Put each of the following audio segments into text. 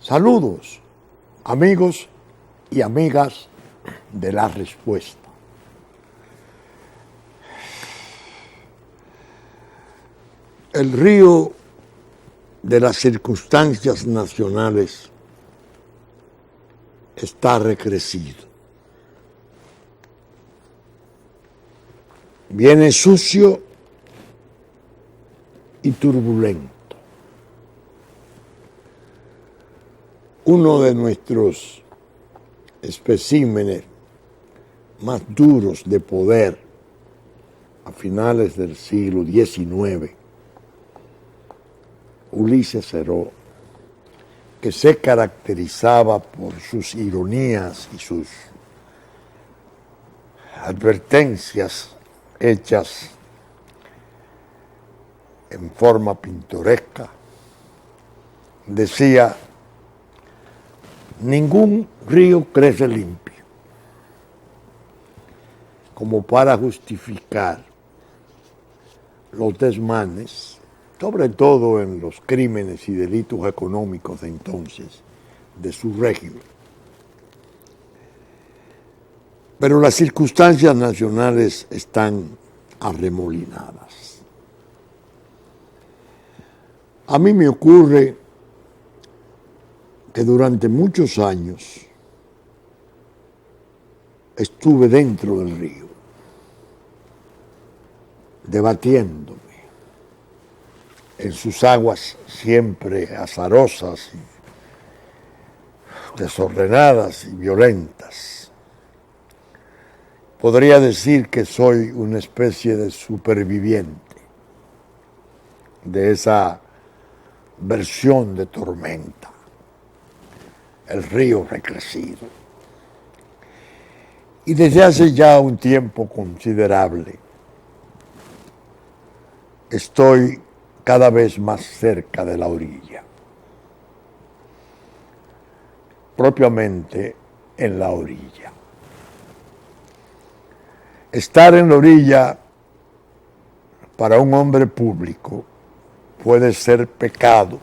Saludos, amigos y amigas de La Respuesta. El río de las circunstancias nacionales está recrecido. Viene sucio y turbulento. Uno de nuestros especímenes más duros de poder a finales del siglo XIX, Ulises Ceró, que se caracterizaba por sus ironías y sus advertencias hechas en forma pintoresca, decía: ningún río crece limpio, como para justificar los desmanes, sobre todo en los crímenes y delitos económicos de entonces, de su régimen. Pero las circunstancias nacionales están arremolinadas. A mí me ocurre que durante muchos años estuve dentro del río, debatiéndome en sus aguas siempre azarosas, y desordenadas y violentas. Podría decir que soy una especie de superviviente de esa versión de tormenta, el río recrecido. Y desde hace ya un tiempo considerable estoy cada vez más cerca de la orilla, propiamente en la orilla. Estar en la orilla para un hombre público puede ser pecado,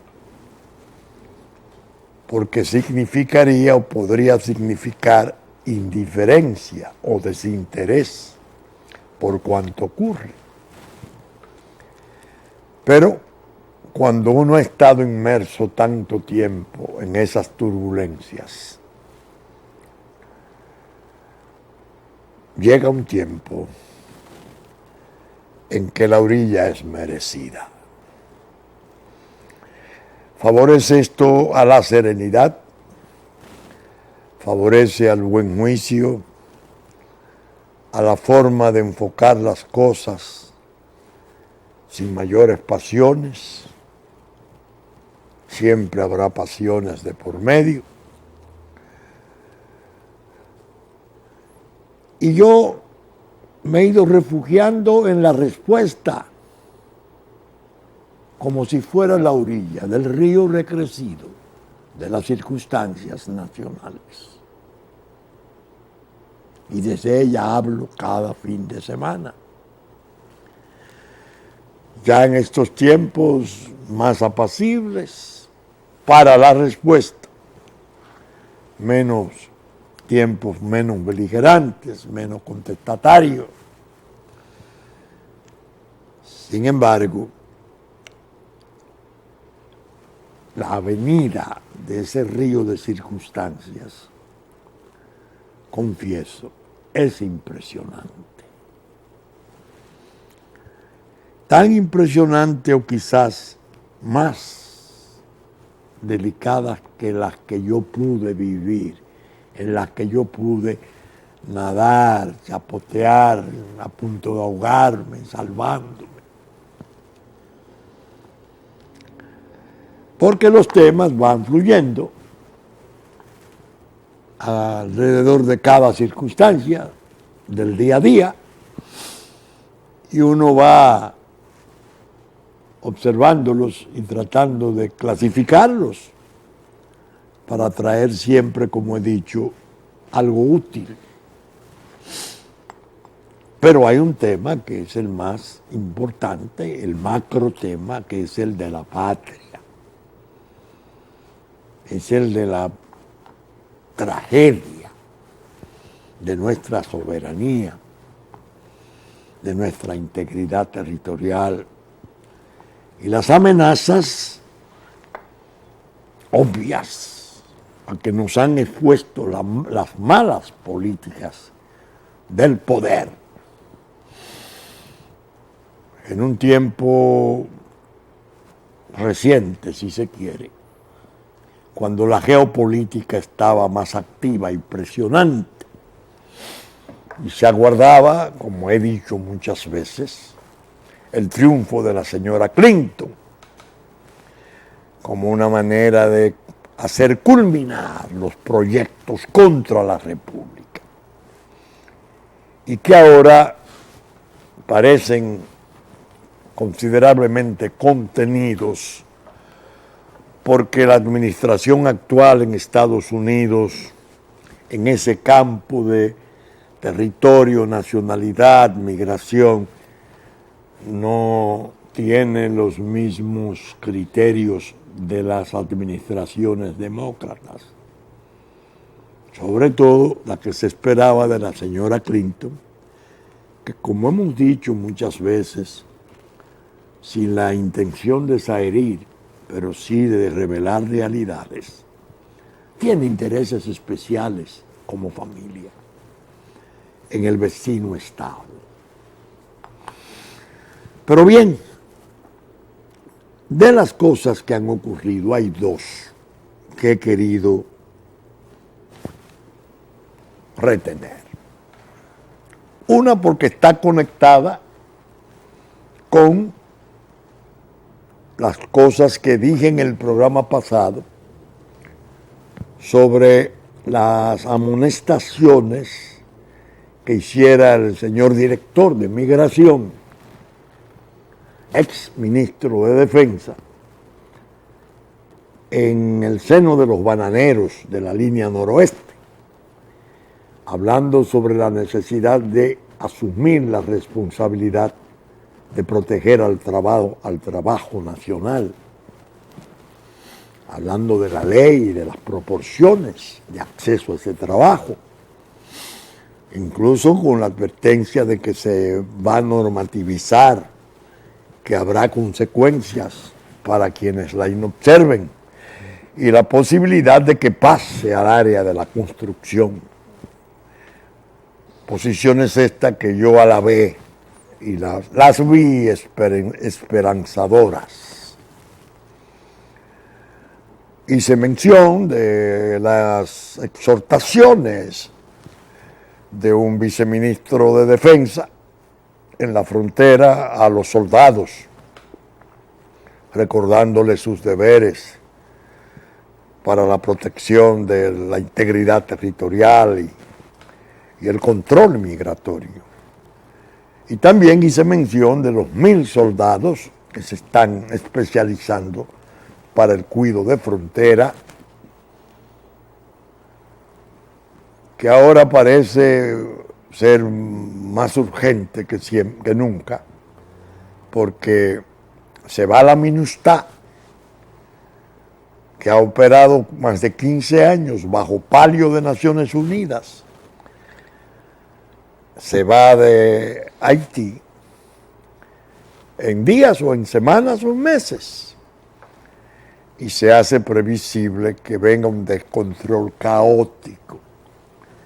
porque significaría o podría significar indiferencia o desinterés por cuanto ocurre. Pero cuando uno ha estado inmerso tanto tiempo en esas turbulencias, llega un tiempo en que la orilla es merecida. Favorece esto a la serenidad, favorece al buen juicio, a la forma de enfocar las cosas sin mayores pasiones. Siempre habrá pasiones de por medio. Y yo me he ido refugiando en la respuesta, como si fuera la orilla del río recrecido de las circunstancias nacionales. Y desde ella hablo cada fin de semana. Ya en estos tiempos más apacibles para la respuesta, menos tiempos menos beligerantes, menos contestatarios. Sin embargo, la avenida de ese río de circunstancias, confieso, es impresionante. Tan impresionante o quizás más delicadas que las que yo pude vivir, en las que yo pude nadar, chapotear, a punto de ahogarme, salvándome. Porque los temas van fluyendo alrededor de cada circunstancia del día a día y uno va observándolos y tratando de clasificarlos para traer siempre, como he dicho, algo útil. Pero hay un tema que es el más importante, el macro tema, que es el de la patria. es el de la tragedia de nuestra soberanía, de nuestra integridad territorial y las amenazas obvias a que nos han expuesto las malas políticas del poder. En un tiempo reciente, si se quiere, cuando la geopolítica estaba más activa y presionante, y se aguardaba, como he dicho muchas veces, el triunfo de la señora Clinton como una manera de hacer culminar los proyectos contra la República, y que ahora parecen considerablemente contenidos porque la administración actual en Estados Unidos, en ese campo de territorio, nacionalidad, migración, no tiene los mismos criterios de las administraciones demócratas, sobre todo la que se esperaba de la señora Clinton, que, como hemos dicho muchas veces, sin la intención de desherir, pero sí de revelar realidades, tiene intereses especiales como familia en el vecino estado. Pero bien, de las cosas que han ocurrido hay dos que he querido retener. Una porque está conectada con las cosas que dije en el programa pasado sobre las amonestaciones que hiciera el señor director de Migración, ex ministro de Defensa, en el seno de los bananeros de la línea noroeste, hablando sobre la necesidad de asumir la responsabilidad de proteger al trabajo nacional, hablando de la ley y de las proporciones de acceso a ese trabajo, incluso con la advertencia de que se va a normativizar, que habrá consecuencias para quienes la inobserven, y la posibilidad de que pase al área de la construcción. Posiciones estas que yo alabé y las vi esperanzadoras. Hice mención de las exhortaciones de un viceministro de Defensa en la frontera a los soldados, recordándoles sus deberes para la protección de la integridad territorial y el control migratorio. Y también hice mención de los 1,000 soldados que se están especializando para el cuidado de frontera, que ahora parece ser más urgente que nunca, porque se va la MINUSTAH, que ha operado más de 15 años bajo palio de Naciones Unidas, se va de Haití en días o en semanas o en meses, y se hace previsible que venga un descontrol caótico.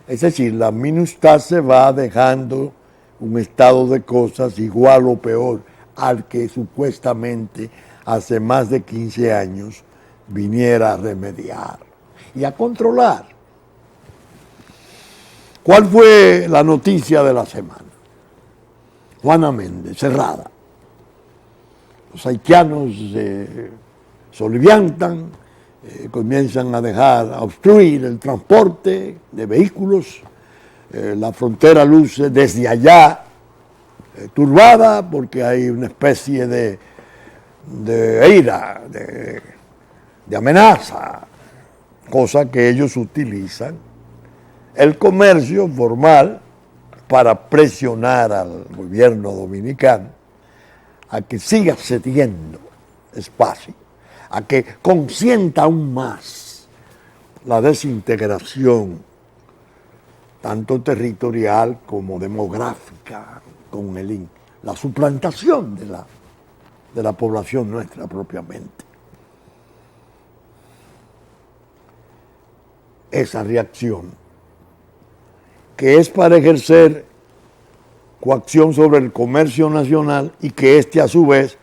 Es decir, la MINUSTAH se va dejando un estado de cosas igual o peor al que supuestamente hace más de 15 años viniera a remediar y a controlar. ¿Cuál fue la noticia de la semana? Juana Méndez, cerrada. Los haitianos se oliviantan, comienzan a obstruir el transporte de vehículos, la frontera luce desde allá turbada porque hay una especie de ira, de amenaza, cosa que ellos utilizan el comercio formal para presionar al gobierno dominicano a que siga cediendo espacio, a que consienta aún más la desintegración, tanto territorial como demográfica, con la suplantación de la población nuestra propiamente. Esa reacción, que es para ejercer coacción sobre el comercio nacional y que éste a su vez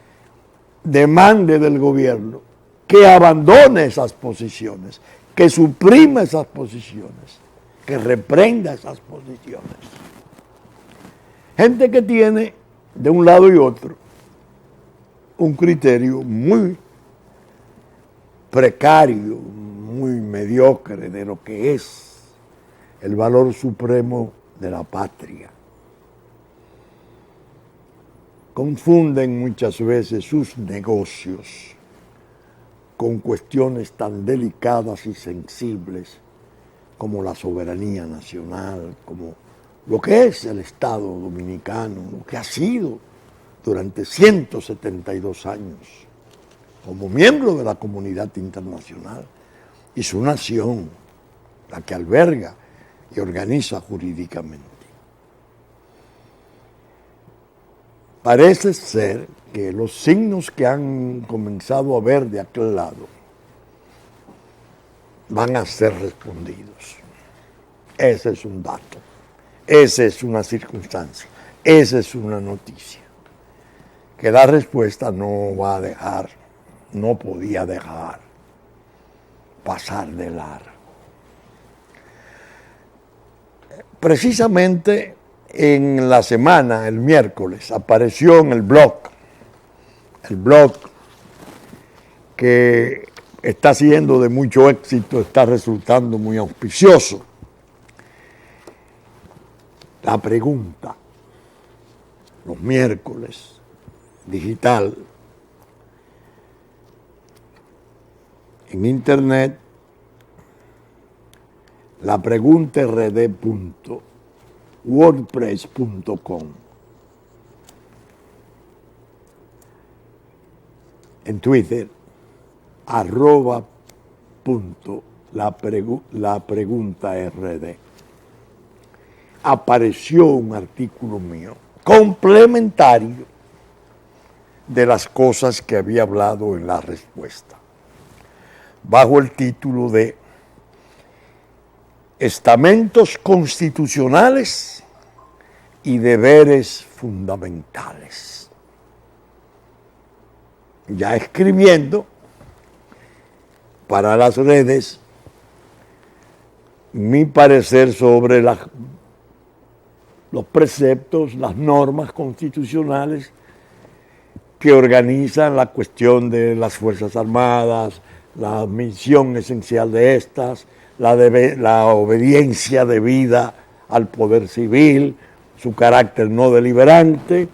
demande del gobierno que abandone esas posiciones, que suprima esas posiciones, que reprenda esas posiciones. Gente que tiene de un lado y otro un criterio muy precario, muy mediocre de lo que es el valor supremo de la patria. Confunden muchas veces sus negocios con cuestiones tan delicadas y sensibles como la soberanía nacional, como lo que es el Estado dominicano, lo que ha sido durante 172 años como miembro de la comunidad internacional y su nación, la que alberga y organiza jurídicamente. Parece ser que los signos que han comenzado a ver de aquel lado van a ser respondidos. Ese es un dato, esa es una circunstancia, esa es una noticia, que la respuesta no va a dejar, no podía dejar pasar de largo. Precisamente en la semana, el miércoles, apareció en el blog que está siendo de mucho éxito, está resultando muy auspicioso. La pregunta, los miércoles, digital, en internet, la pregunta rd.wordpress.com. En Twitter, @la pregunta rd. Apareció un artículo mío complementario de las cosas que había hablado en la respuesta, bajo el título de Estamentos constitucionales y deberes fundamentales. Ya escribiendo para las redes mi parecer sobre los preceptos, las normas constitucionales que organizan la cuestión de las Fuerzas Armadas, la misión esencial de estas, la obediencia debida al poder civil, su carácter no deliberante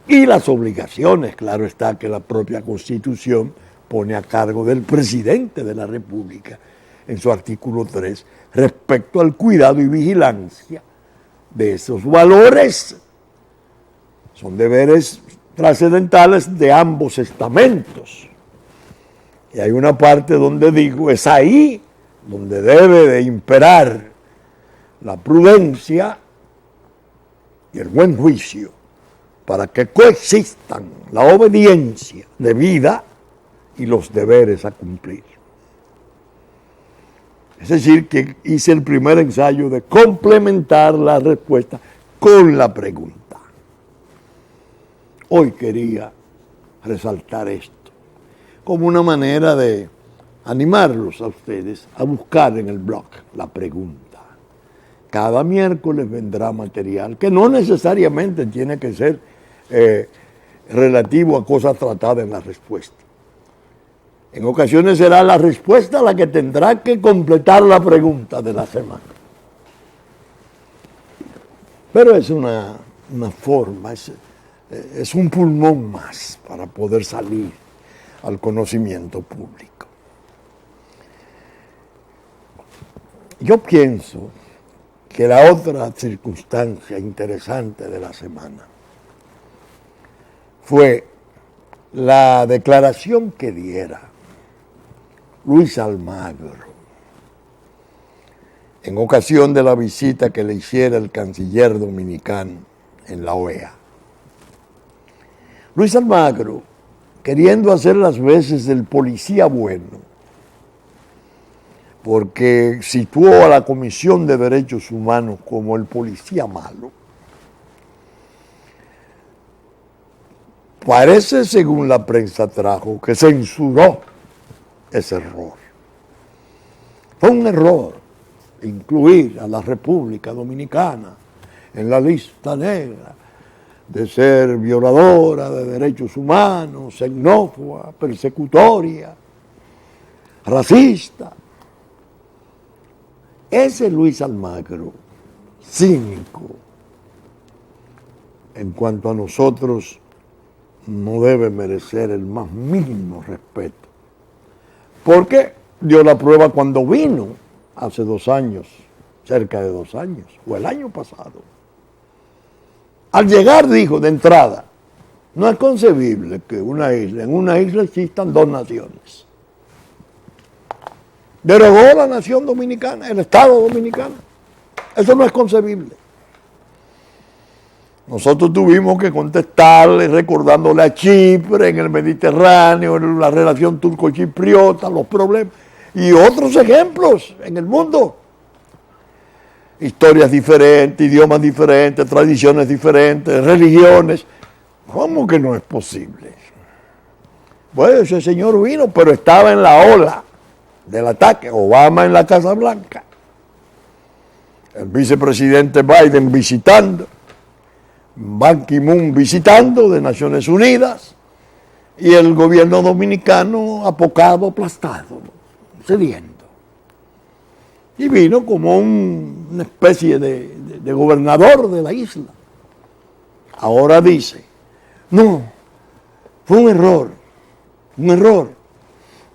y las obligaciones, claro está, que la propia Constitución pone a cargo del presidente de la República en su artículo 3 respecto al cuidado y vigilancia de esos valores. Son deberes trascendentales de ambos estamentos. Y hay una parte donde digo, es ahí donde debe de imperar la prudencia y el buen juicio para que coexistan la obediencia debida y los deberes a cumplir. Es decir, que hice el primer ensayo de complementar la respuesta con la pregunta. Hoy quería resaltar esto como una manera de animarlos a ustedes a buscar en el blog la pregunta. Cada miércoles vendrá material que no necesariamente tiene que ser relativo a cosas tratadas en la respuesta. En ocasiones será la respuesta la que tendrá que completar la pregunta de la semana. Pero es una forma, es un pulmón más para poder salir al conocimiento público. Yo pienso que la otra circunstancia interesante de la semana fue la declaración que diera Luis Almagro en ocasión de la visita que le hiciera el canciller dominicano en la OEA. Luis Almagro, queriendo hacer las veces del policía bueno, porque situó a la Comisión de Derechos Humanos como el policía malo, parece, según la prensa trajo, que censuró ese error. Fue un error incluir a la República Dominicana en la lista negra de ser violadora de derechos humanos, xenófoba, persecutoria, racista. Ese Luis Almagro, cínico, en cuanto a nosotros, no debe merecer el más mínimo respeto. Porque dio la prueba cuando vino hace 2 años, cerca de 2 años, o el año pasado. Al llegar dijo de entrada, no es concebible que en una isla existan 2 naciones. Derogó la nación dominicana, el Estado dominicano. Eso no es concebible. Nosotros tuvimos que contestarle recordándole a Chipre en el Mediterráneo, en la relación turco-chipriota, los problemas y otros ejemplos en el mundo. Historias diferentes, idiomas diferentes, tradiciones diferentes, religiones. ¿Cómo que no es posible? Bueno, ese señor vino, pero estaba en la ola del ataque. Obama en la Casa Blanca, el vicepresidente Biden visitando, Ban Ki-moon visitando de Naciones Unidas y el gobierno dominicano apocado, aplastado, cediendo. Y vino como una especie de gobernador de la isla. Ahora dice, no, fue un error.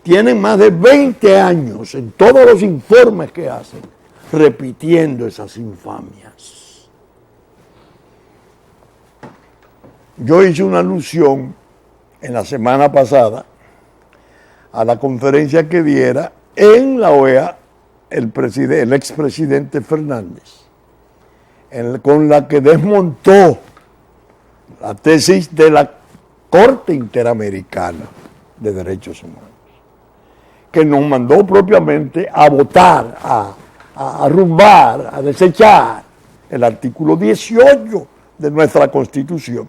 Tienen más de 20 años en todos los informes que hacen, repitiendo esas infamias. Yo hice una alusión en la semana pasada a la conferencia que diera en la OEA el expresidente Fernández, con la que desmontó la tesis de la Corte Interamericana de Derechos Humanos, que nos mandó propiamente a votar, a arrumbar, a desechar el artículo 18 de nuestra Constitución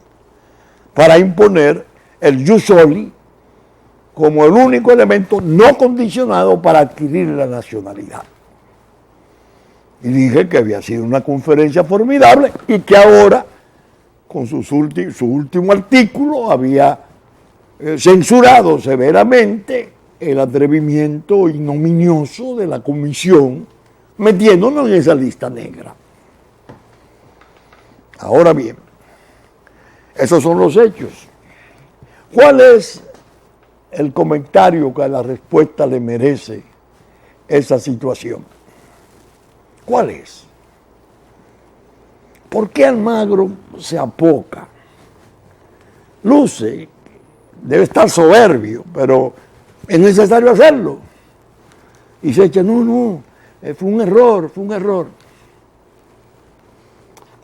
para imponer el jus soli como el único elemento no condicionado para adquirir la nacionalidad. Y dije que había sido una conferencia formidable y que ahora, con su último artículo, había censurado severamente el atrevimiento ignominioso de la comisión, metiéndonos en esa lista negra. Ahora bien, esos son los hechos. ¿Cuál es el comentario que a la respuesta le merece esa situación? ¿Cuál es? ¿Por qué Almagro se apoca? Luce, debe estar soberbio, pero es necesario hacerlo. Y se echa, no, fue un error.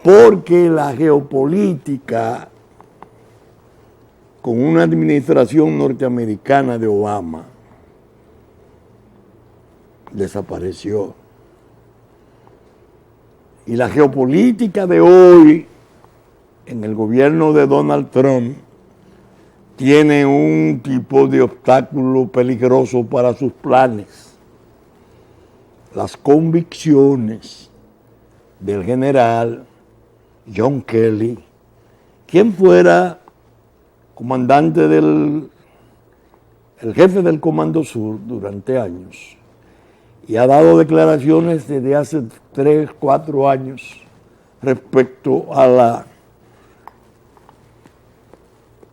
Porque la geopolítica con una administración norteamericana de Obama desapareció. Y la geopolítica de hoy en el gobierno de Donald Trump tiene un tipo de obstáculo peligroso para sus planes. Las convicciones del general John Kelly, quien fuera comandante el jefe del Comando Sur durante años, y ha dado declaraciones desde hace 3, 4 años respecto a la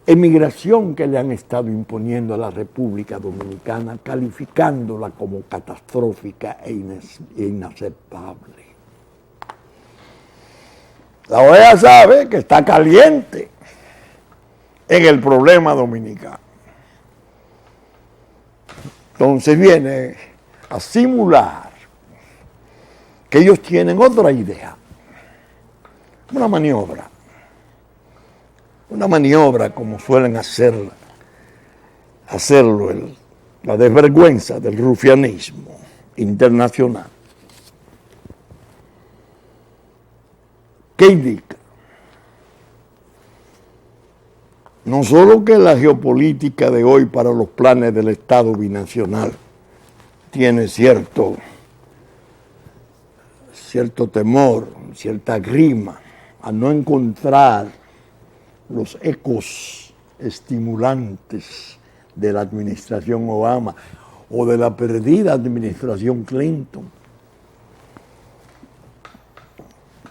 emigración que le han estado imponiendo a la República Dominicana, calificándola como catastrófica e inaceptable. La OEA sabe que está caliente en el problema dominicano. Entonces viene a simular que ellos tienen otra idea, una maniobra como suelen hacerlo la desvergüenza del rufianismo internacional. ¿Qué indica? No solo que la geopolítica de hoy para los planes del Estado binacional tiene cierto temor, cierta grima a no encontrar los ecos estimulantes de la administración Obama o de la perdida administración Clinton.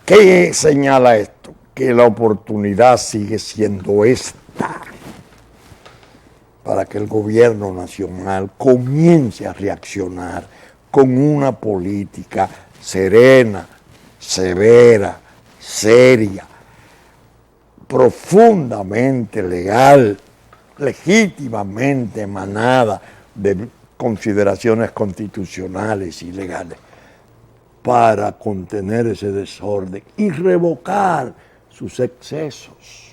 ¿Qué señala esto? Que la oportunidad sigue siendo esta para que el gobierno nacional comience a reaccionar con una política serena, severa, seria, profundamente legal, legítimamente emanada de consideraciones constitucionales y legales, para contener ese desorden y revocar sus excesos.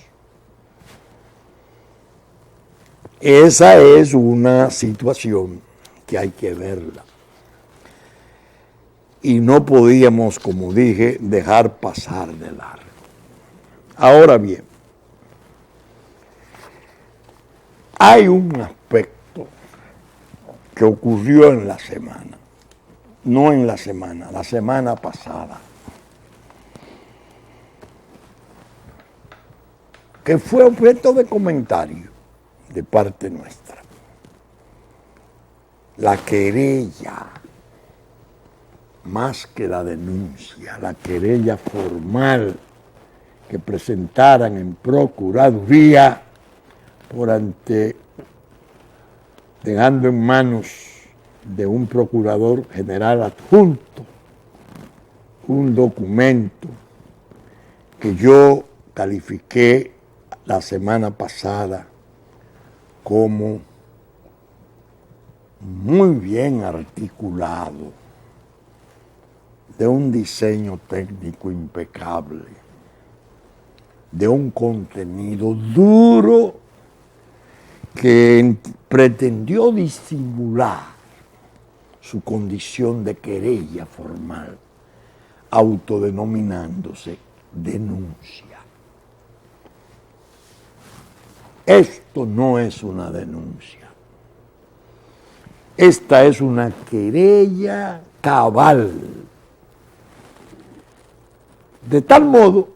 Esa es una situación que hay que verla. Y no podíamos, como dije, dejar pasar de largo. Ahora bien, hay un aspecto que ocurrió en la semana, no en la semana pasada, que fue objeto de comentario de parte nuestra. La querella, más que la denuncia, la querella formal que presentaran en Procuraduría dejando en manos de un procurador general adjunto un documento que yo califiqué la semana pasada como muy bien articulado, de un diseño técnico impecable, de un contenido duro que pretendió disimular su condición de querella formal, autodenominándose denuncia. Esto no es una denuncia. Esta es una querella cabal. De tal modo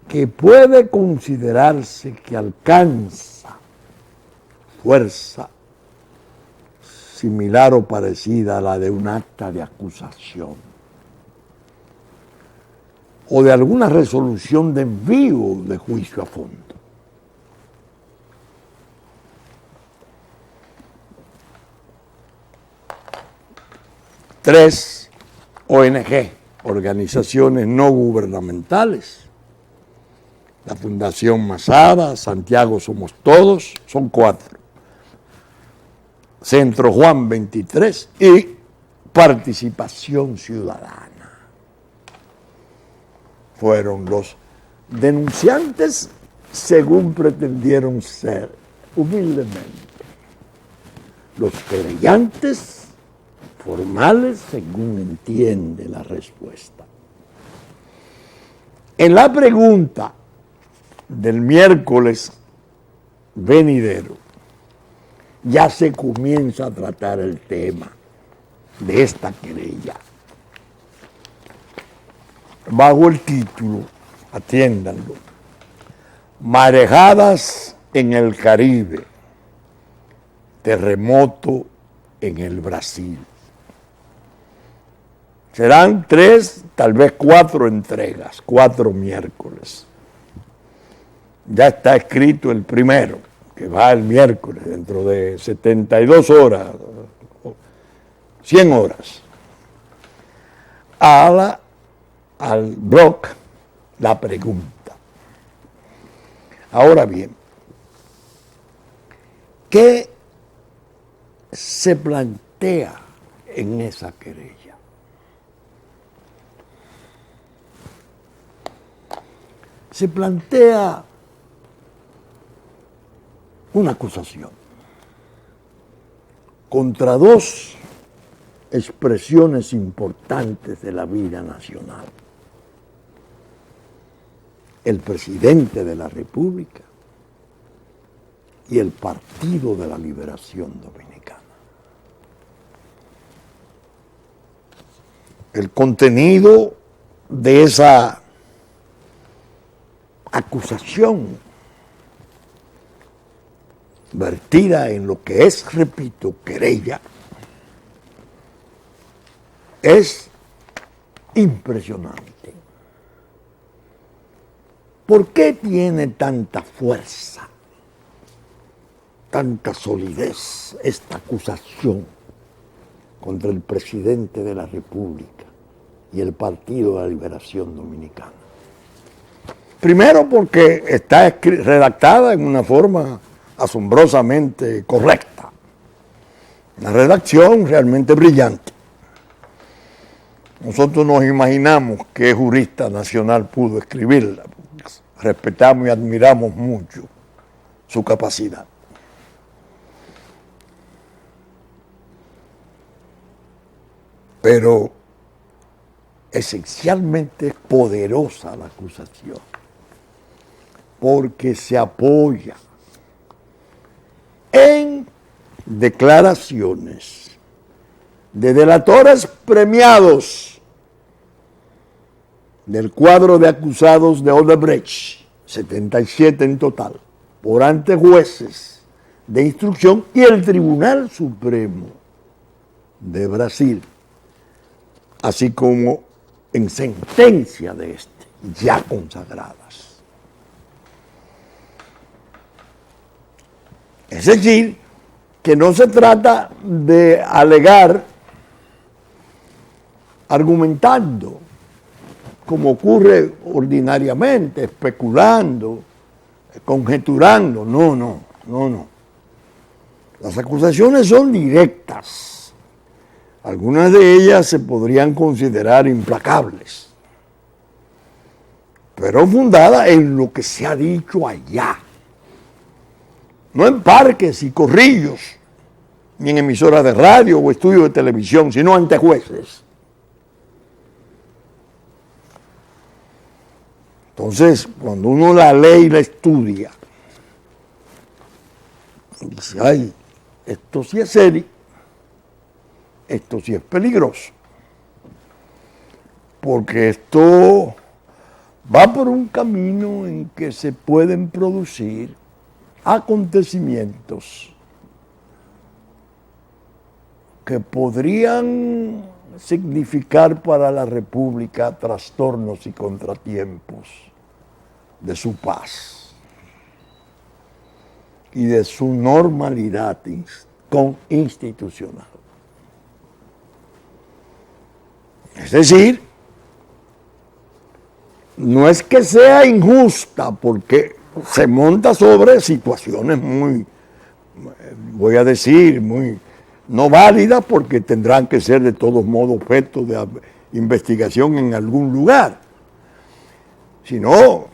que puede considerarse que alcanza fuerza similar o parecida a la de un acta de acusación o de alguna resolución de envío de juicio a fondo. Tres ONG, organizaciones no gubernamentales, la Fundación Masada, Santiago Somos Todos, son 4, Centro Juan 23 y Participación Ciudadana. Fueron los denunciantes según pretendieron ser, humildemente. Los querellantes formales según entiende la respuesta. En la pregunta del miércoles venidero ya se comienza a tratar el tema de esta querella bajo el título, atiéndanlo, Marejadas en el Caribe, terremoto en el Brasil. Serán 3, tal vez 4 entregas, 4 miércoles. Ya está escrito el primero, que va el miércoles, dentro de 72 horas, 100 horas. Al blog la pregunta. Ahora bien, ¿qué se plantea en esa querella? se plantea una acusación contra dos expresiones importantes de la vida nacional: el presidente de la República y el Partido de la Liberación Dominicana. El contenido de esa acusación, vertida en lo que es, repito, querella, es impresionante. ¿Por qué tiene tanta fuerza, tanta solidez esta acusación contra el presidente de la República y el Partido de la Liberación Dominicana? Primero, porque está redactada en una forma asombrosamente correcta, una redacción realmente brillante. Nosotros nos imaginamos qué jurista nacional pudo escribirla. Respetamos y admiramos mucho su capacidad. Pero esencialmente es poderosa la acusación, porque se apoya en declaraciones de delatores premiados del cuadro de acusados de Odebrecht, 77 en total, por ante jueces de instrucción y el Tribunal Supremo de Brasil, así como en sentencia de este, ya consagradas. Es decir, que no se trata de alegar argumentando, como ocurre ordinariamente, especulando, conjeturando. No. Las acusaciones son directas. Algunas de ellas se podrían considerar implacables, pero fundadas en lo que se ha dicho allá. No en parques y corrillos, ni en emisoras de radio o estudios de televisión, sino ante jueces. Entonces, cuando uno la lee y la estudia, dice, ay, esto sí es serio, esto sí es peligroso, porque esto va por un camino en que se pueden producir acontecimientos que podrían significar para la República trastornos y contratiempos de su paz y de su normalidad institucional. Es decir, no es que sea injusta, porque se monta sobre situaciones muy, voy a decir, muy no válidas, porque tendrán que ser de todos modos objeto de investigación en algún lugar, sino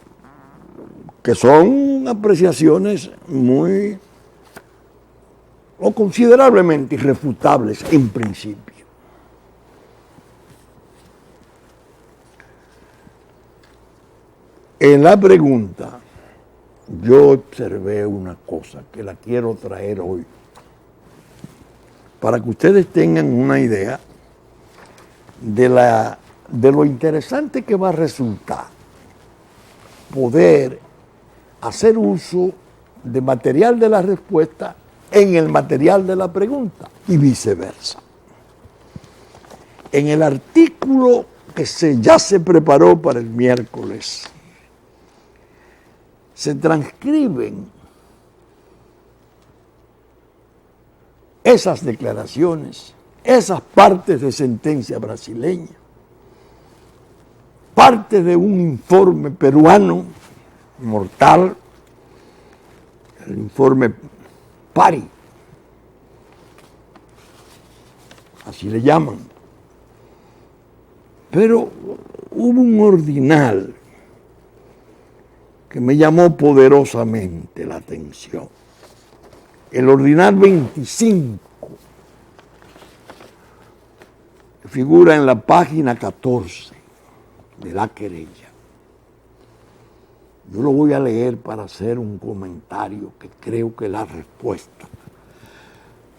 que son apreciaciones muy o considerablemente irrefutables en principio. En la pregunta, yo observé una cosa que la quiero traer hoy, para que ustedes tengan una idea de lo interesante que va a resultar poder hacer uso de material de la respuesta en el material de la pregunta y viceversa. En el artículo que ya se preparó para el miércoles, se transcriben esas declaraciones, esas partes de sentencia brasileña, parte de un informe peruano mortal, el informe PARI, así le llaman. Pero hubo un ordinal que me llamó poderosamente la atención. El ordinal 25 figura en la página 14 de la querella. Yo lo voy a leer para hacer un comentario que creo que la respuesta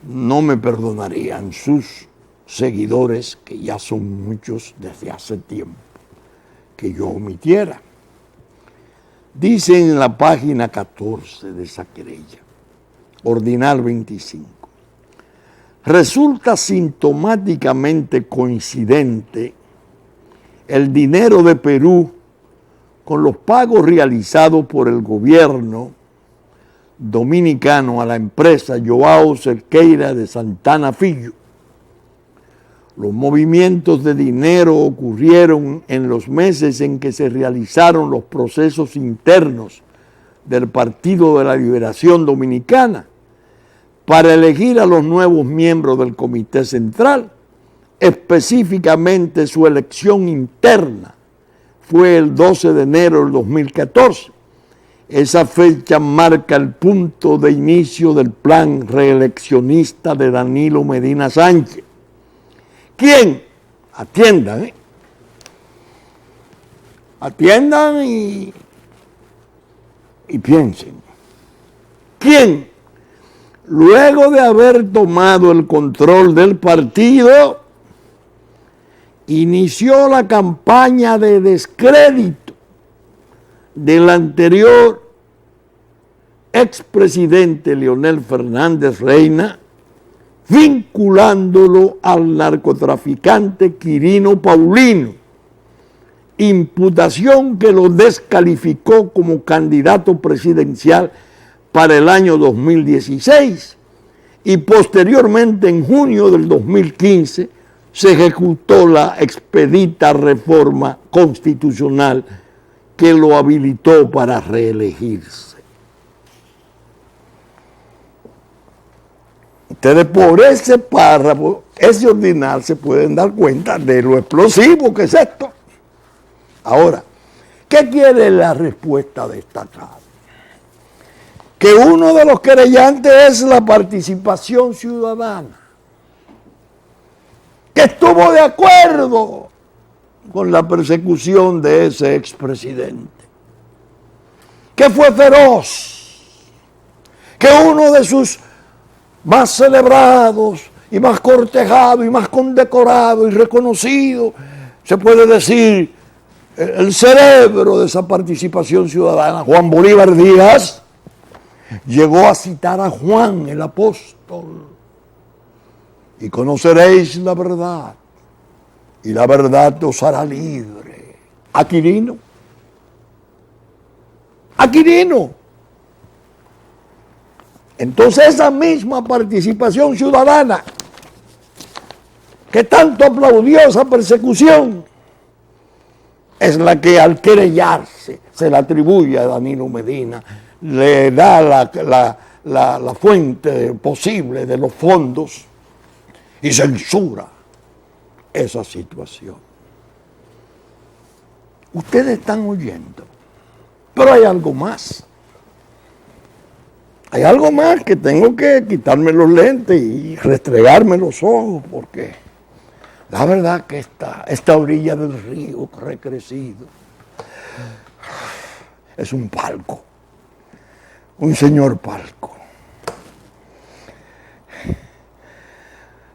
no me perdonarían sus seguidores, que ya son muchos desde hace tiempo, que yo omitiera. Dice en la página 14 de esa querella, ordinal 25, resulta sintomáticamente coincidente el dinero de Perú con los pagos realizados por el gobierno dominicano a la empresa Joao Cerqueira de Santana Filho. Los movimientos de dinero ocurrieron en los meses en que se realizaron los procesos internos del Partido de la Liberación Dominicana para elegir a los nuevos miembros del Comité Central. Específicamente su elección interna fue el 12 de enero del 2014. Esa fecha marca el punto de inicio del plan reeleccionista de Danilo Medina Sánchez. ¿Quién? Atiendan, atiendan y piensen. ¿Quién? Luego de haber tomado el control del partido, inició la campaña de descrédito del anterior expresidente Leonel Fernández Reina, vinculándolo al narcotraficante Quirino Paulino, imputación que lo descalificó como candidato presidencial para el año 2016, y posteriormente en junio del 2015 se ejecutó la expedita reforma constitucional que lo habilitó para reelegirse. Ustedes por ese párrafo, ese ordinal, se pueden dar cuenta de lo explosivo que es esto. Ahora, ¿qué quiere la respuesta de esta carta? Que uno de los querellantes es la participación ciudadana, que estuvo de acuerdo con la persecución de ese expresidente, que fue feroz, que uno de sus más celebrados y más cortejados y más condecorados y reconocidos, se puede decir, el cerebro de esa participación ciudadana, Juan Bolívar Díaz, llegó a citar a Juan el apóstol: y conoceréis la verdad, y la verdad os hará libre. Quirino. Entonces esa misma participación ciudadana que tanto aplaudió esa persecución es la que al querellarse se le atribuye a Danilo Medina, le da la fuente posible de los fondos y censura esa situación. Ustedes están oyendo, pero hay algo más. Hay algo más que tengo que quitarme los lentes y restregarme los ojos, porque la verdad que esta orilla del río recrecido es un palco, un señor palco.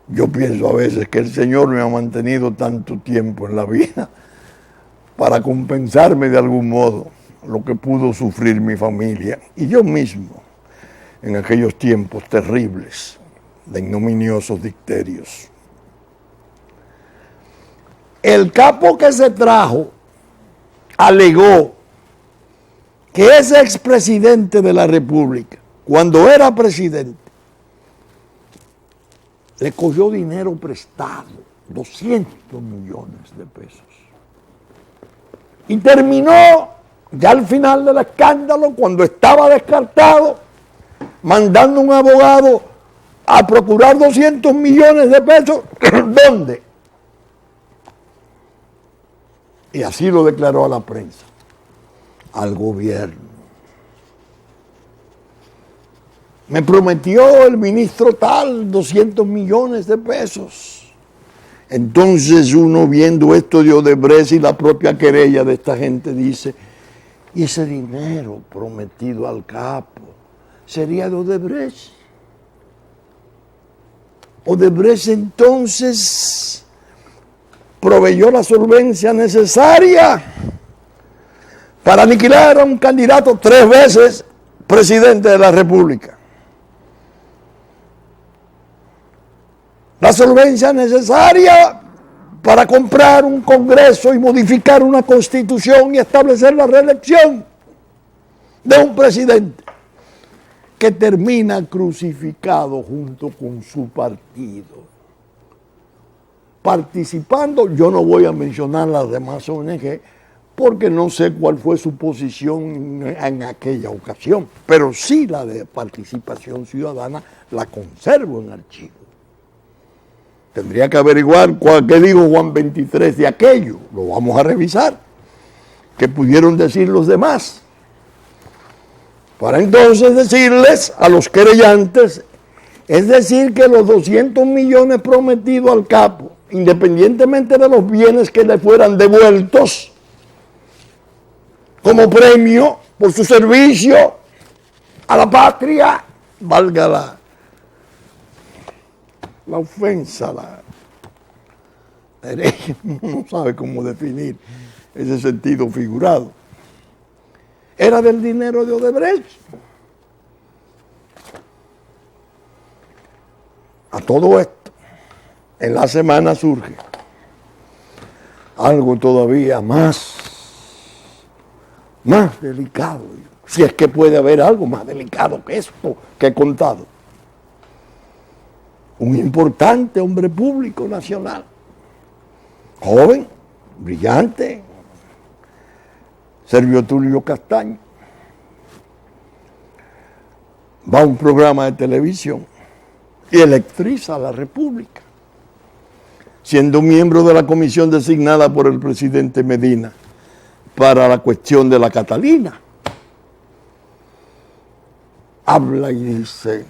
Yo pienso a veces que el Señor me ha mantenido tanto tiempo en la vida para compensarme de algún modo lo que pudo sufrir mi familia y yo mismo en aquellos tiempos terribles de ignominiosos dicterios. El capo que se trajo alegó que ese expresidente de la República, cuando era presidente, le cogió dinero prestado, 200 millones de pesos. Y terminó, ya al final del escándalo, cuando estaba descartado, mandando un abogado a procurar 200 millones de pesos. ¿Dónde? Y así lo declaró a la prensa. al gobierno. Me prometió el ministro tal 200 millones de pesos. Entonces uno viendo esto de Odebrecht y la propia querella de esta gente dice, y ese dinero prometido al capo sería de Odebrecht. Odebrecht entonces proveyó la solvencia necesaria para aniquilar a un candidato 3 veces presidente de la República. La solvencia necesaria para comprar un Congreso y modificar una Constitución y establecer la reelección de un presidente que termina crucificado junto con su partido. Participando, yo no voy a mencionar las demás ONG porque no sé cuál fue su posición en aquella ocasión, pero sí la de participación ciudadana la conservo en archivo. Tendría que averiguar qué dijo Juan 23 de aquello, lo vamos a revisar, qué pudieron decir los demás, para entonces decirles a los querellantes, es decir, que los 200 millones prometidos al capo, independientemente de los bienes que le fueran devueltos como premio por su servicio a la patria, valga la ofensa, la hereje, no sabe cómo definir ese sentido figurado. Era del dinero de Odebrecht. A todo esto, en la semana surge algo todavía más delicado, si es que puede haber algo más delicado que esto que he contado. Un importante hombre público nacional, joven, brillante, Servio Tulio Castaño, va a un programa de televisión y electriza a la República, siendo miembro de la comisión designada por el presidente Medina para la cuestión de la Catalina. Habla y dice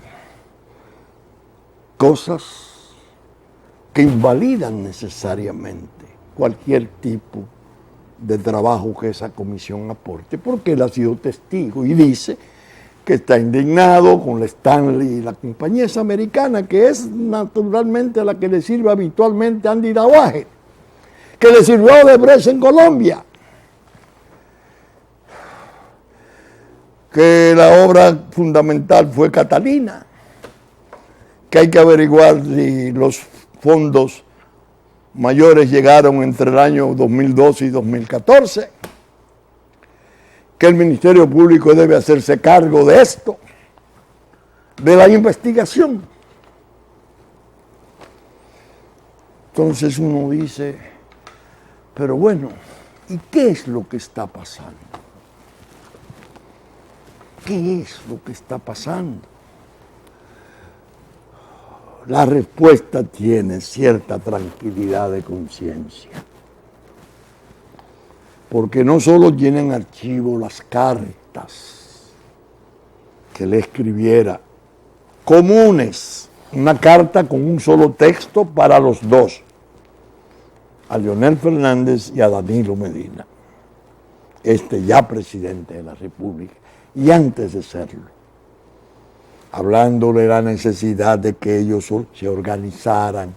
cosas que invalidan necesariamente cualquier tipo de trabajo que esa comisión aporte, porque él ha sido testigo y dice que está indignado con la Stanley y la compañía esa americana, que es naturalmente la que le sirve habitualmente a Andy Dawaje, que le sirvió a Odebrecht en Colombia, que la obra fundamental fue Catalina, que hay que averiguar si los fondos mayores llegaron entre el año 2012 y 2014, que el Ministerio Público debe hacerse cargo de esto, de la investigación. Entonces uno dice, pero bueno, ¿y qué es lo que está pasando? ¿Qué es lo que está pasando? La respuesta tiene cierta tranquilidad de conciencia, porque no solo tienen archivo las cartas que le escribiera, comunes, una carta con un solo texto para los dos, a Leonel Fernández y a Danilo Medina, ya presidente de la República, y antes de serlo, hablándole de la necesidad de que ellos se organizaran,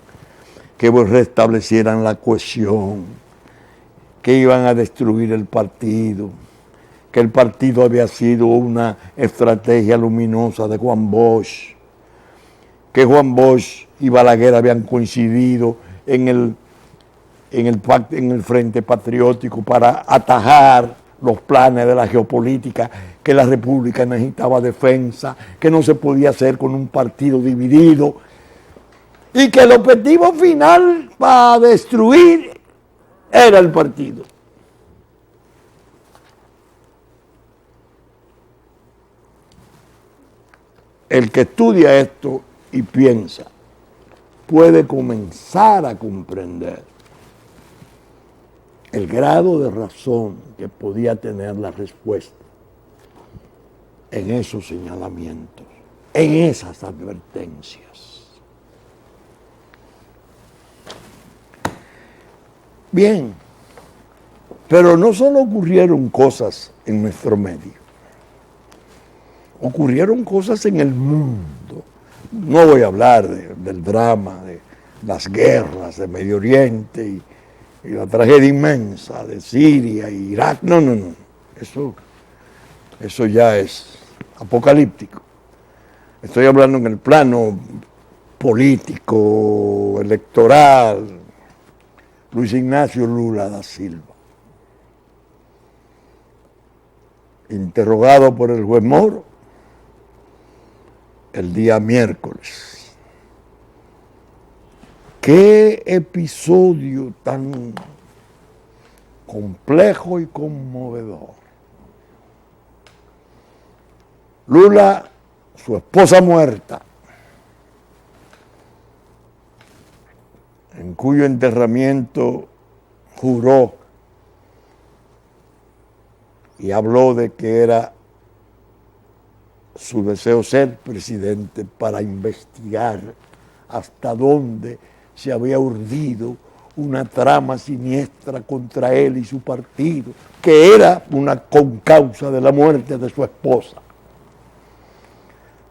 que restablecieran la cohesión, que iban a destruir el partido, que el partido había sido una estrategia luminosa de Juan Bosch, que Juan Bosch y Balaguer habían coincidido en el Frente Patriótico para atajar los planes de la geopolítica, que la República necesitaba defensa, que no se podía hacer con un partido dividido, y que el objetivo final para destruir era el partido. El que estudia esto y piensa puede comenzar a comprender el grado de razón que podía tener la respuesta en esos señalamientos, en esas advertencias. Bien, pero no solo ocurrieron cosas en nuestro medio, ocurrieron cosas en el mundo. No voy a hablar del drama, de las guerras de Medio Oriente y la tragedia inmensa de Siria e Irak. No. Eso ya es apocalíptico. Estoy hablando en el plano político, electoral. Luis Ignacio Lula da Silva, interrogado por el juez Moro el día miércoles. Qué episodio tan complejo y conmovedor. Lula, su esposa muerta, en cuyo enterramiento juró y habló de que era su deseo ser presidente para investigar hasta dónde se había urdido una trama siniestra contra él y su partido, que era una concausa de la muerte de su esposa.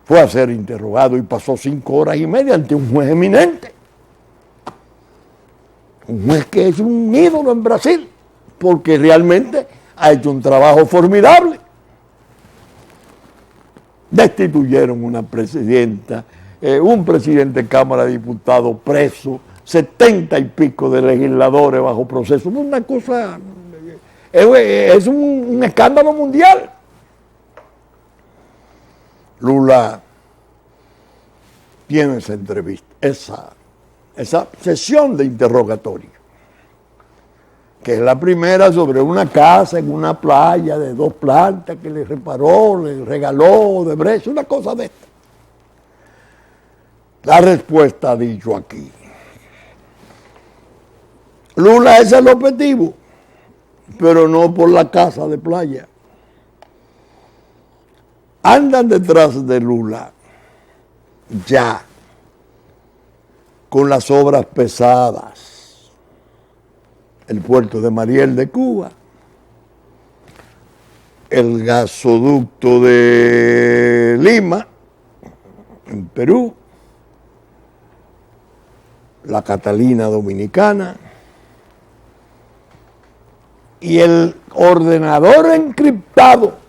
Fue a ser interrogado y pasó 5 horas y media ante un juez eminente. Un juez que es un ídolo en Brasil, porque realmente ha hecho un trabajo formidable. Destituyeron una presidenta, un presidente de Cámara de Diputados preso, 70 y pico de legisladores bajo proceso. Una cosa, es un escándalo mundial. Lula tiene esa entrevista, esa sesión de interrogatorio, que es la primera sobre una casa en una playa de 2 plantas que le reparó, le regaló de Brecht, una cosa de esta. La respuesta ha dicho aquí. Lula es el objetivo, pero no por la casa de playa. Andan detrás de Lula ya con las obras pesadas. El puerto de Mariel de Cuba, el gasoducto de Lima, en Perú, la Catalina Dominicana, y el ordenador encriptado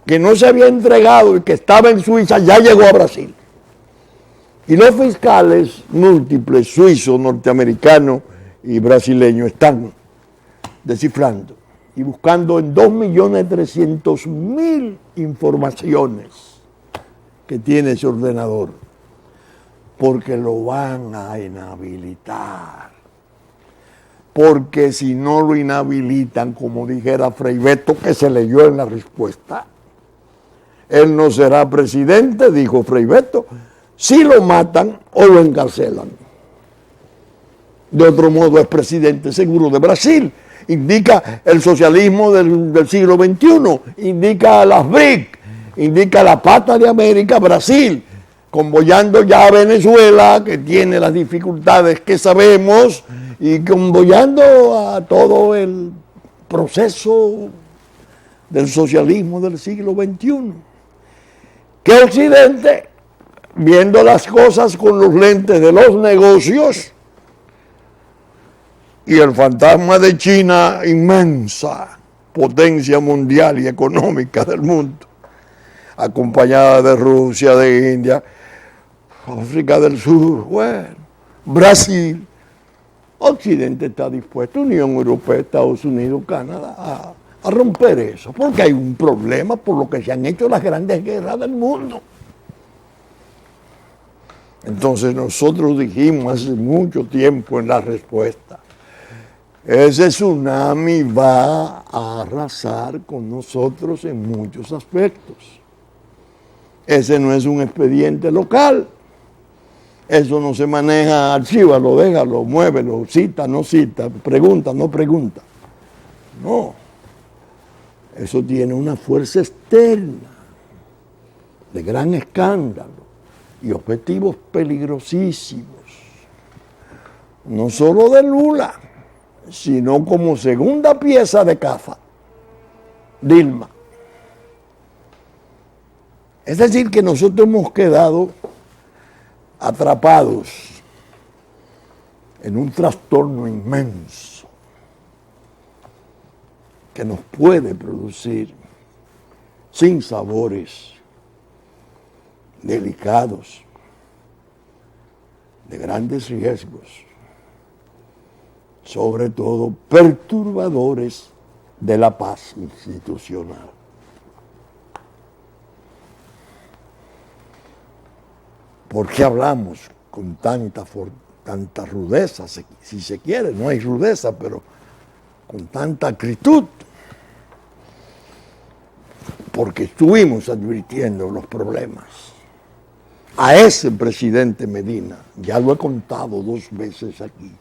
que no se había entregado y que estaba en Suiza ya llegó a Brasil. Y los fiscales múltiples, suizos, norteamericanos y brasileños, están descifrando y buscando en 2.300.000 informaciones que tiene ese ordenador, porque lo van a inhabilitar. Porque si no lo inhabilitan, como dijera Frei Beto, que se leyó en la respuesta, él no será presidente, dijo Frei Beto, si lo matan o lo encarcelan. De otro modo es presidente seguro de Brasil. Indica el socialismo del siglo XXI, indica las BRIC, indica la pata de América, Brasil, convoyando ya a Venezuela, que tiene las dificultades que sabemos, y convoyando a todo el proceso del socialismo del siglo XXI. Que Occidente, viendo las cosas con los lentes de los negocios, y el fantasma de China, inmensa potencia mundial y económica del mundo, acompañada de Rusia, de India, África del Sur, bueno, Brasil. Occidente está dispuesto, Unión Europea, Estados Unidos, Canadá, a romper eso, porque hay un problema por lo que se han hecho las grandes guerras del mundo. Entonces nosotros dijimos hace mucho tiempo en la respuesta, ese tsunami va a arrasar con nosotros en muchos aspectos. Ese no es un expediente local. Eso no se maneja, archívalo, déjalo, muévelo, cita, no cita, pregunta, no pregunta. No, eso tiene una fuerza externa de gran escándalo y objetivos peligrosísimos, no solo de Lula, sino como segunda pieza de caza, Dilma. Es decir, que nosotros hemos quedado atrapados en un trastorno inmenso que nos puede producir sinsabores delicados, de grandes riesgos, sobre todo perturbadores de la paz institucional. ¿Por qué hablamos con tanta rudeza, si se quiere? No hay rudeza, pero con tanta acritud. Porque estuvimos advirtiendo los problemas. A ese presidente Medina, ya lo he contado 2 veces aquí,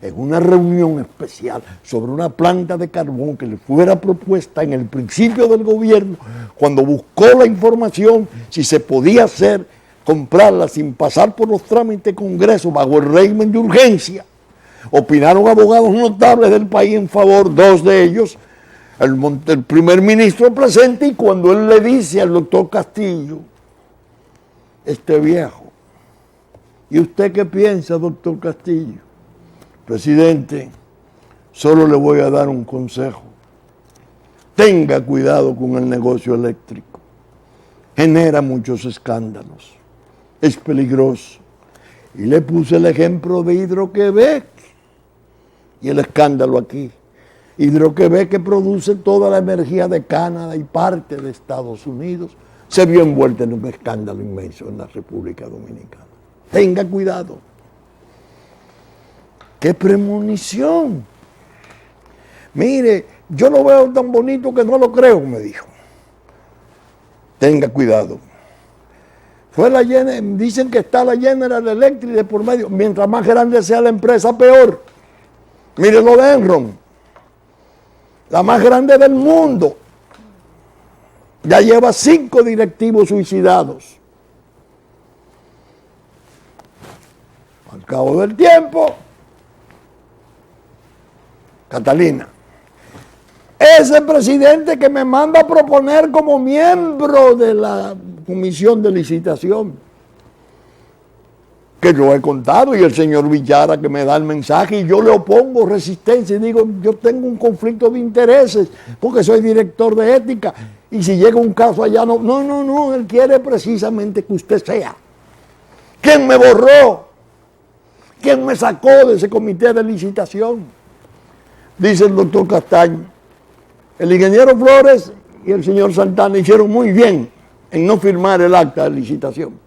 en una reunión especial sobre una planta de carbón que le fuera propuesta en el principio del gobierno, cuando buscó la información si se podía hacer, comprarla sin pasar por los trámites de Congreso bajo el régimen de urgencia. Opinaron abogados notables del país en favor, 2 de ellos, el primer ministro presente, y cuando él le dice al doctor Castillo, este viejo, ¿y usted qué piensa, doctor Castillo? Presidente, solo le voy a dar un consejo. Tenga cuidado con el negocio eléctrico. Genera muchos escándalos. Es peligroso. Y le puse el ejemplo de Hidro-Québec y el escándalo aquí. Hidro-Québec, que produce toda la energía de Canadá y parte de Estados Unidos, se vio envuelta en un escándalo inmenso en la República Dominicana. Tenga cuidado. ¡Qué premonición! Mire, yo lo veo tan bonito que no lo creo, me dijo. Tenga cuidado. Dicen que está la General Electric de por medio. Mientras más grande sea la empresa, peor. Mire lo de Enron, la más grande del mundo. Ya lleva 5 directivos suicidados. Al cabo del tiempo, Catalina, ese presidente que me manda a proponer como miembro de la comisión de licitación, que yo he contado, y el señor Villara que me da el mensaje, y yo le opongo resistencia y digo, yo tengo un conflicto de intereses porque soy director de ética, y si llega un caso allá, no, él quiere precisamente que usted sea. ¿Quién me borró? ¿Quién me sacó de ese comité de licitación? Dice el doctor Castaño, el ingeniero Flores y el señor Santana hicieron muy bien en no firmar el acta de licitación.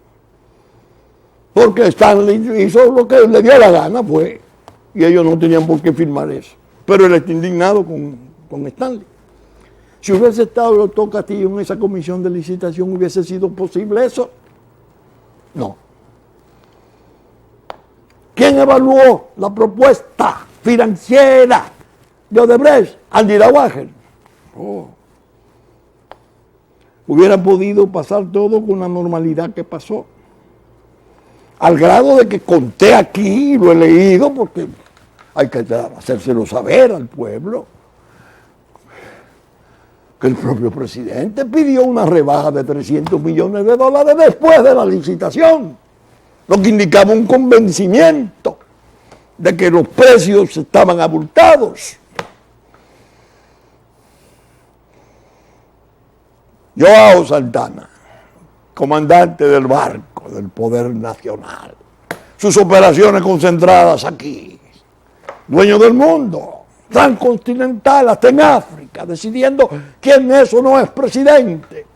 Porque Stanley hizo lo que le dio la gana, pues, y ellos no tenían por qué firmar eso. Pero él está indignado con Stanley. Si hubiese estado el doctor Castillo en esa comisión de licitación, ¿hubiese sido posible eso? No. ¿Quién evaluó la propuesta financiera de Odebrecht? Andy Dauwager. Hubiera podido pasar todo con la normalidad que pasó. Al grado de que conté aquí, lo he leído, porque hay que hacérselo saber al pueblo, que el propio presidente pidió una rebaja de $300 millones después de la licitación, lo que indicaba un convencimiento de que los precios estaban abultados. Joao Santana, comandante del barco del poder nacional, sus operaciones concentradas aquí, dueño del mundo, transcontinental, hasta en África, decidiendo quién es o no es presidente.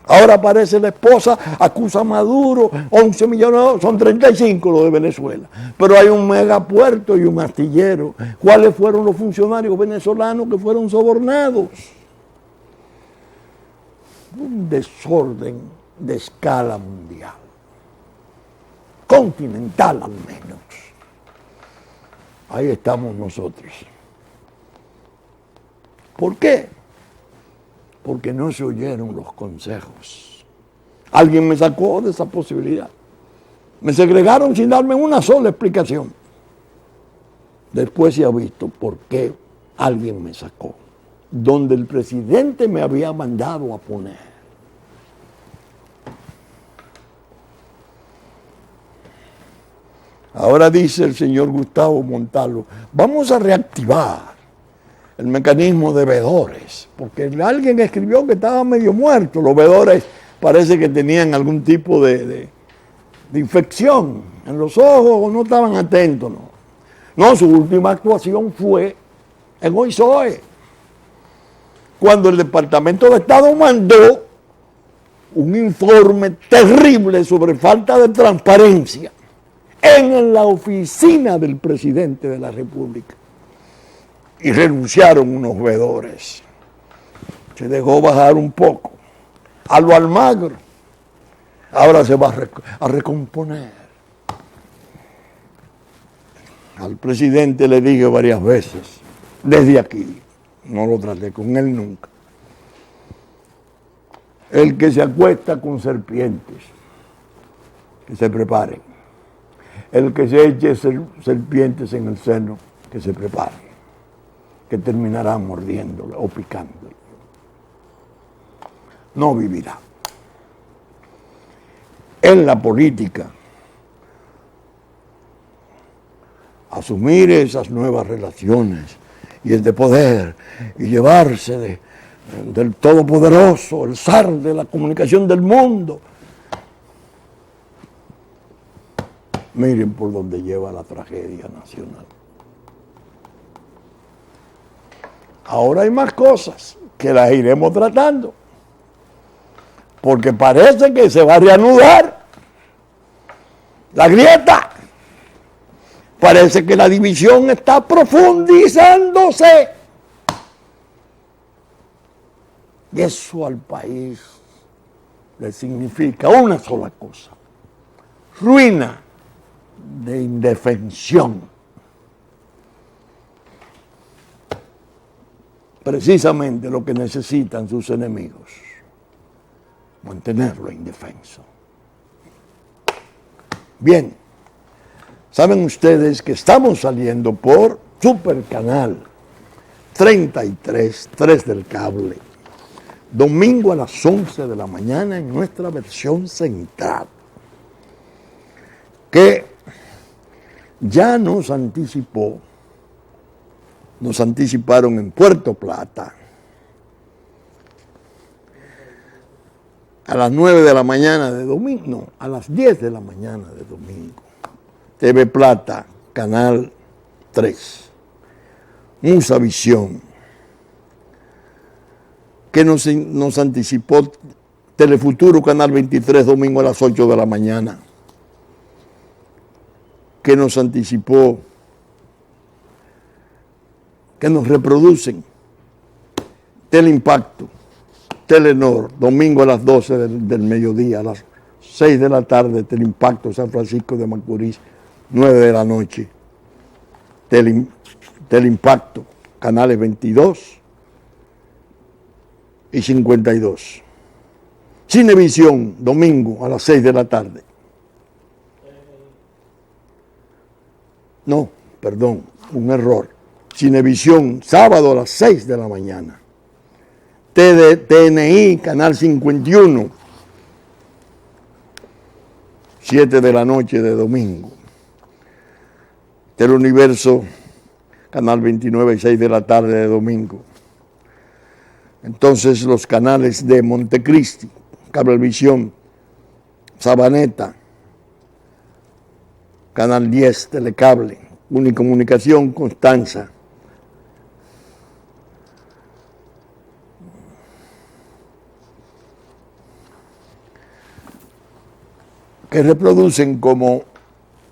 Ahora aparece la esposa, acusa a Maduro, 11 millones, son 35 los de Venezuela. Pero hay un megapuerto y un astillero. ¿Cuáles fueron los funcionarios venezolanos que fueron sobornados? Un desorden de escala mundial, continental al menos. Ahí estamos nosotros. ¿Por qué? Porque no se oyeron los consejos. Alguien me sacó de esa posibilidad. Me segregaron sin darme una sola explicación. Después se ha visto por qué alguien me sacó. Donde el presidente me había mandado a poner. Ahora dice el señor Gustavo Montalvo, vamos a reactivar el mecanismo de vedores, porque alguien escribió que estaba medio muerto. Los vedores parece que tenían algún tipo de infección en los ojos o no estaban atentos. No, su última actuación fue en OISOE, cuando el Departamento de Estado mandó un informe terrible sobre falta de transparencia en la oficina del presidente de la República. Y renunciaron unos vedores. Se dejó bajar un poco. A lo Almagro. Ahora se va a recomponer. Al presidente le dije varias veces, desde aquí, no lo traté con él nunca. El que se acuesta con serpientes, que se prepare. El que se eche serpientes en el seno, que se prepare. Que terminará mordiéndole o picándole. No vivirá. En la política, asumir esas nuevas relaciones y el de poder y llevarse del todopoderoso, el zar de la comunicación del mundo. Miren por dónde lleva la tragedia nacional. Ahora hay más cosas que las iremos tratando, porque parece que se va a reanudar la grieta. Parece que la división está profundizándose. Y eso al país le significa una sola cosa: ruina de indefensión. Precisamente lo que necesitan sus enemigos, mantenerlo indefenso. Bien, saben ustedes que estamos saliendo por Supercanal 33, 3 del cable, domingo a las 11 de la mañana en nuestra versión central, que ya nos anticiparon en Puerto Plata a las 9 de la mañana de domingo, no, a las 10 de la mañana de domingo. TV Plata, Canal 3, Musavisión, que nos anticipó Telefuturo, Canal 23, domingo a las 8 de la mañana, que nos anticipó, que nos reproducen Teleimpacto, Telenor, domingo a las 12 del mediodía, a las 6 de la tarde, Teleimpacto, San Francisco de Macorís, 9 de la noche, Teleimpacto, canales 22 y 52. Cinevisión, domingo a las 6 de la tarde. No, perdón, un error. Cinevisión, sábado a las 6 de la mañana. TNI, Canal 51, 7 de la noche de domingo. Teleuniverso, Canal 29 y 6 de la tarde de domingo. Entonces los canales de Montecristi, Cablevisión, Sabaneta, Canal 10, Telecable, Unicomunicación, Constanza. Que reproducen como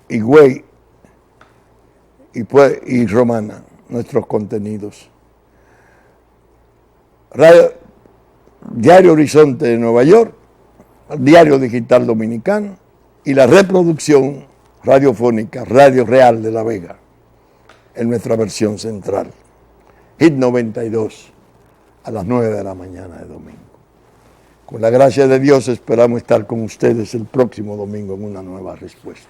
Higüey y Romana nuestros contenidos. Diario Horizonte de Nueva York, Diario Digital Dominicano y la reproducción radiofónica Radio Real de La Vega. en nuestra versión central. Hit 92 a las 9 de la mañana de domingo. Con la gracia de Dios esperamos estar con ustedes el próximo domingo en una nueva respuesta.